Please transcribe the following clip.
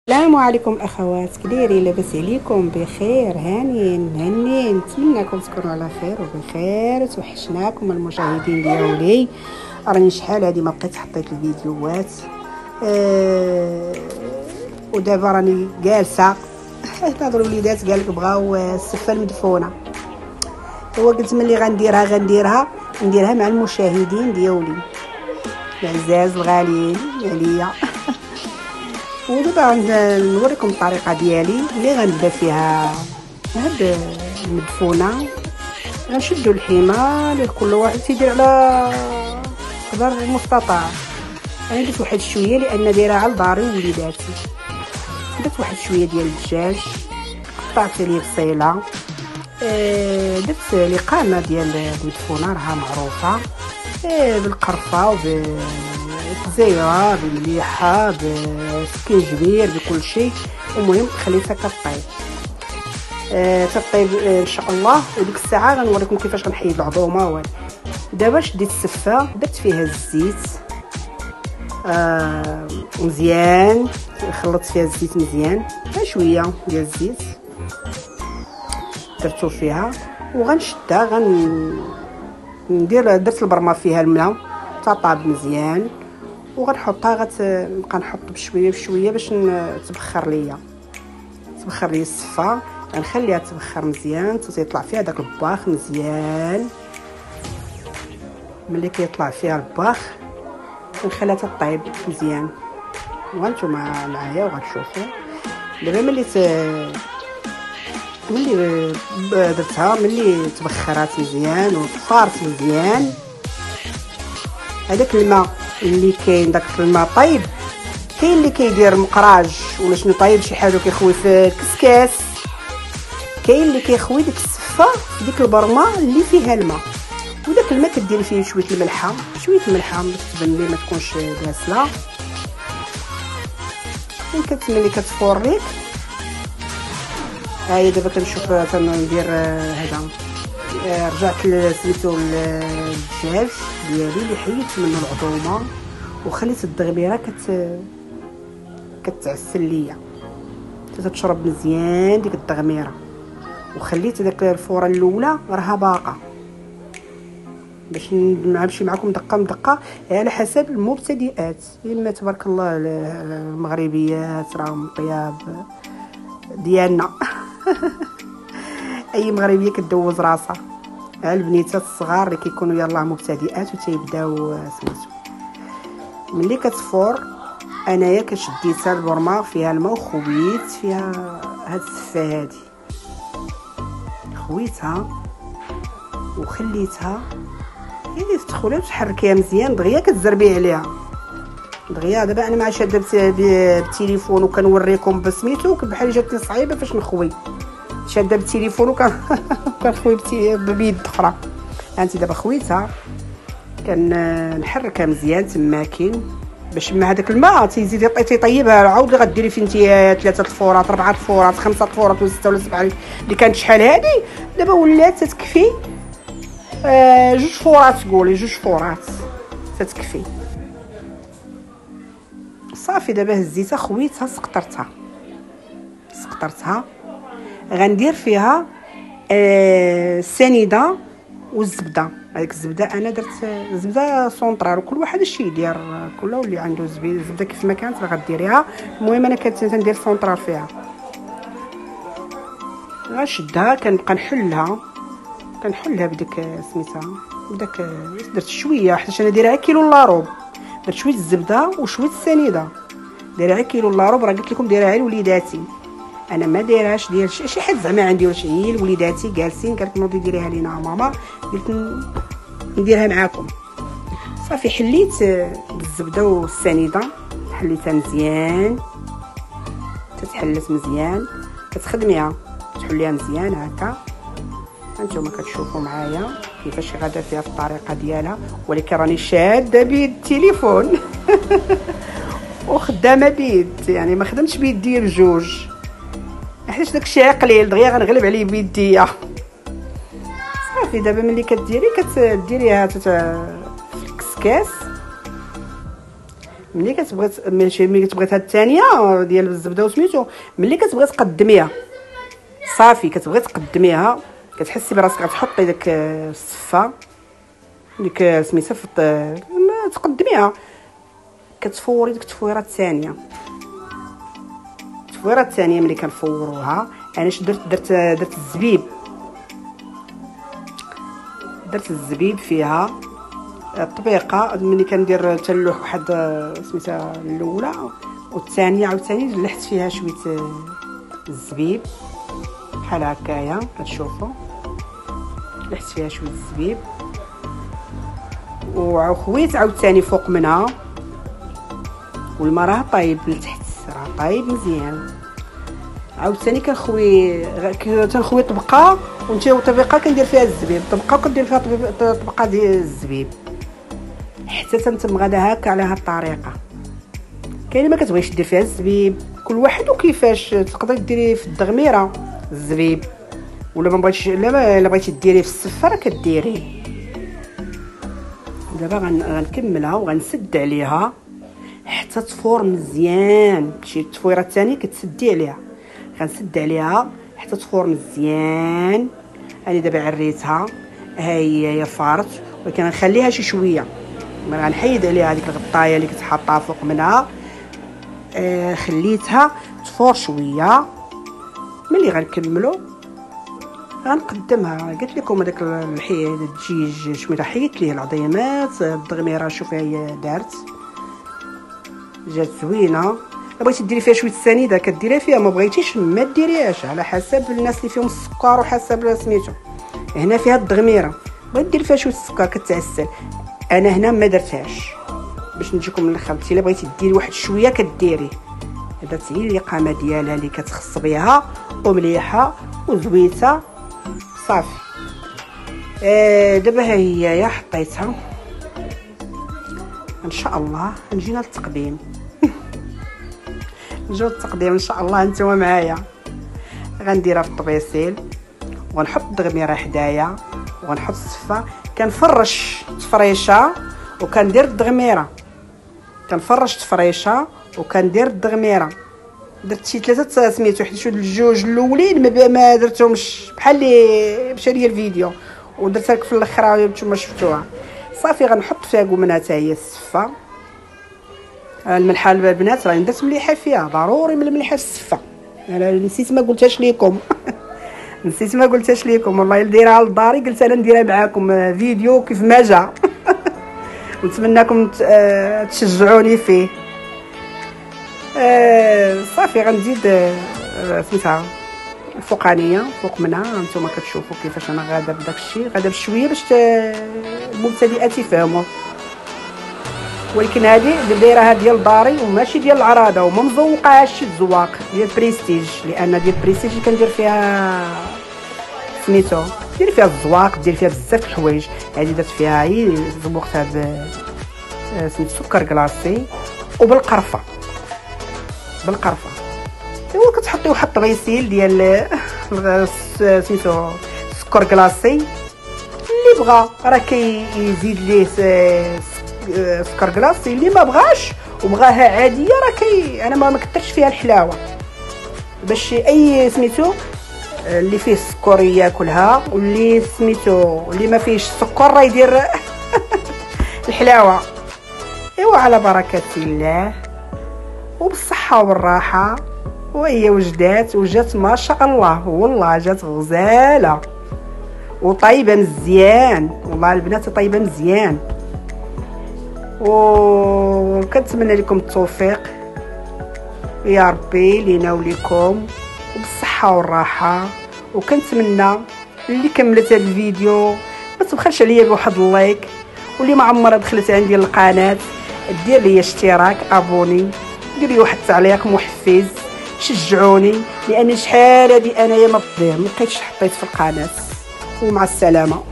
السلام عليكم الاخوات، كدايرين؟ لاباس عليكم؟ بخير؟ هانيين مهنيين؟ نتمنىكم تكونوا على خير وبخير. توحشناكم المشاهدين ديالي. راني شحال هادي ما بقيت حطيت الفيديوهات ودابا راني جالسه. هاد الوليدات قالك بغاو السفه المدفونه، هو قلت ملي غنديرها مع المشاهدين ديالي العزاز الغاليين عليا. ودابا نوريكم الطريقه ديالي اللي غنبدا فيها هاد المدفونه. غنشدوا الحمى لكل واحد تيدير على قدر المستطاع. انا درت واحد شويه لان دايره على داري ووليداتي. درت واحد شويه ديال الدجاج، قطعت ليه بصيله، درت لي قامه ديال المدفونه راها معروفه بالقرفه وبالزيره بالمليحه بالسكينجبير بكل شيء. المهم خليتها كطيب تطيب ان شاء الله. وديك الساعه غنوريكم كيفاش غنحيد العظومه. دابا شديت السفه، درت فيها الزيت مزيان، خلطت فيها الزيت مزيان، شويه ديال الزيت درتو فيها وغنشدها. درت البرمه فيها الماء تطاب مزيان وغنحطها. غنبقى نحط بشويه بشويه باش تبخر ليا السفه. غنخليها تبخر مزيان تيطلع فيها داك الباخ مزيان. ملي كيطلع فيها الباخ نخليها تطيب مزيان وانتوما معايا وغتشوفوا. دابا ملي درتها، ملي تبخرات مزيان وطفارت مزيان، هذاك الماء اللي كاين، داك الماء طيب. كاين اللي كيدير مقراج ولا شنو طيب شي حاجه كيخوي في الكسكاس، كاين اللي كيخوي ديك السفه في ديك البرمه اللي فيها الماء. وداك الماء كديري فيه شويه الملحه باش تبان لي ما تكونش غاسله. ملي كتفور ليك هاي. دابا كنشوف تندير هذا. رجعت سميتو الدجاج ديالي اللي حيدت منه العظومه وخليت الدغبيره كتعسل ليا، تتشرب مزيان ديك الدغميره. وخليت داك الفوره الاولى راها باقه باش نمشي معكم دقه على حسب المبتدئات. اما تبارك الله المغربيات راهم طياب ديالنا. اي مغربيه كدوز راسها. البنيتات الصغار اللي كيكونوا يلاه مبتدئات وتيبداو سميتو. ملي كتفور انايا كشديتها البرمه فيها الماء وخويت فيها هاد السفه هادي، خويتها وخليتها هي تدخل وتحركيها مزيان دغيا كتزربي عليها دغيا. دابا انا ما شاده بالتليفون وكنوريكم بسميتو بحال جاتني صعيبه فاش نخوي، شاده بالتليفون وكنخوي بيد اخرى. انت دابا خويتها كنحركها مزيان تماكن باش مع هذاك الماء تيزيد تيطيبها. عاود غديري فين انت 3 الفورات 4 الفورات 5 الفورات و 6 ولا 7 اللي كانت شحال هادي. دابا ولات تتكفي 2 فورات، قولي 2 فورات تتكفي صافي. دابا هزيتها خويتها سقطرتها. غندير فيها السنيده والزبده. هذيك الزبده انا درت زبده سونطرال وكل واحد الشيء يدير، كل اللي عنده زبده كيف ما كانت راه غديريها. المهم انا كنت ندير سونطرال فيها. غنشدها كنبقى نحلها بديك سميتها بداك. درت شويه حيت انا دايرها كيلو الا ربع. درت شويه الزبده وشويه السنيده، دايرها كيلو الا ربع. راه قلت لكم دايرها لوليداتي، انا ما دايرهاش ديال شي حد زعما عندي ولا شي. هي وليداتي جالسين قالت نوضي ديريها لينا ماما، قلت نديرها معاكم. صافي حليت بالزبده والسنيده، حليتها مزيان تتحلت مزيان. كتخدميها تحليها مزيان هكا. انتما كتشوفوا معايا كيفاش غادا فيها في الطريقه ديالها، ولكن راني شاده بيد التليفون وخدامه بيد، يعني ما خدمتش بيدي الجوج حيت داكشي قليل دغيا غنغلب عليه بيديا. صافي دابا ملي كديريها في الكسكاس ملي كتبغي ملي كتبغي هاد الثانيه ديال الزبده وسميتو، ملي كتبغي تقدميها صافي كتبغي تقدميها كتحسي براسك غتحطي داك الصفه اللي سميتها تقدميها، كتفوري ديك التفويره الثانيه. التفويره الثانيه ملي كنفوروها انا اش درت الزبيب، درت الزبيب فيها الطبيقه. ملي كندير تلوح واحد سميتها الاولى والثانيه عاوتاني لحت فيها شويه الزبيب بحال هكايا كتشوفوا، لحت فيها شويه الزبيب وخويت عاوتاني فوق منها، والما راه طايب لتحت راه طايب مزيان. عاوتاني تنخوي طبقه وطبقه كندير فيها الزبيب، طبقه وكندير فيها طبقه ديال الزبيب حتى تنتمغدها هكا على هاد الطريقه. كاين ما كتبغيش دير فيها الزبيب، كل واحد وكيفاش. تقدري ديريه في الدغميره الزبيب، ولا ما بغيتيش الا بغيتي ديريه في السفه راه كديريه. دابا غنكملها وغنسد عليها حتى تفور مزيان. شي التفويره الثانيه كتسدي عليها، غنسد عليها حتى تفور مزيان. انا دابا عريتها ها هي فارت، ولكن غنخليها شي شويه، غنحيد عليها هذيك الغطايه اللي كنت حاطاها فوق منها. خليتها تفور شويه. ملي غنكملو غنقدمها. قلت لكم هذاك الدجاج شويه حيدت ليه العظيمات. الدغميره شوفي هي دارت جات زوينه. الا بغيتي ديري فيها شويه السنيده كديريها فيها، ما بغيتيش ما ديريهاش، على حسب الناس اللي فيهم السكر وحسب سميتو. هنا فيها الدغميره بغيت دير فيها شويه السكر كتعسل، انا هنا ما درتهاش باش نجيكم من الاخر. الا بغيتي ديري واحد شويه كديري. هذا هي الاقامه ديالها اللي كتخص بها ومليحه وزويته صافي. دابا ها هي حطيتها ان شاء الله. نجينا للتقديم نجيو للتقديم ان شاء الله. نتوما معايا. غنديرها في الطبيسيل وغنحط الدغميره حدايا وغنحط الصفه. كنفرش تفريشه وكندير الدغميره، كنفرش تفريشه وكندير الدغميره. درت شي 3 سميتو حيت شويه الجوج الاولين ما درتهمش بحال اللي مشى ليا الفيديو، ودرتها لك في الاخر نتوما شفتوها صافي. غنحط فيها قمنا حتى هي الصفه. الملحه البنات راني درت مليحه فيها، ضروري من المليحه في الصفه. انا نسيت ما قلتهاش ليكم نسيت ما قلتهاش ليكم والله. نديرها لداري قلت انا نديرها معاكم فيديو كيف ما جا ونتمنىكم تشجعوني فيه. صافي غنزيد سميتها الفوقانيه فوق منها. هانتوما كتشوفوا كيفاش انا غاده بداك الشيء، غاده بشويه باش المبتدئات يفهموا. ولكن هذه دايرها ديال داري وماشي ديال العراضه، وما مزوقاهاش شي زواق ديال بريستيج، لان ديال بريستيج اللي كندير فيها سميتو دير فيها الزواق، دير فيها بزاف الحوايج. هذه درت فيها هي زوقتها سميتو سكر كلاصي وبالقرفه. بالقرفه ايوا كتحطي واحد الطبيسيل ديال سميتو سكر كلاصي. اللي بغى راه كيزيد ليه سكر كلاصي، اللي ما بغاش وبغاها عاديه راه انا ما كثرتش فيها الحلاوه باش اي سميتو اللي فيه السكر ياكلها، واللي سميتو اللي ما فيهش السكر راه يدير الحلاوه. ايوا على بركه الله وبالصحه والراحه. وهي وجات ما شاء الله، والله جات غزاله وطيبه مزيان. والله البنات طيبه مزيان. وكنتمنى لكم التوفيق يا ربي لينا وليكم وبالصحه والراحه. وكنتمنى اللي كملت هذا الفيديو ما تبخلش عليا بواحد اللايك، واللي ما عمرها دخلت عندي القناه دير لي اشتراك ابوني، دير لي واحد التعليق محفز، شجعوني لان شحال هادي انايا ما بقيتش حطيت في القناه. ومع السلامه.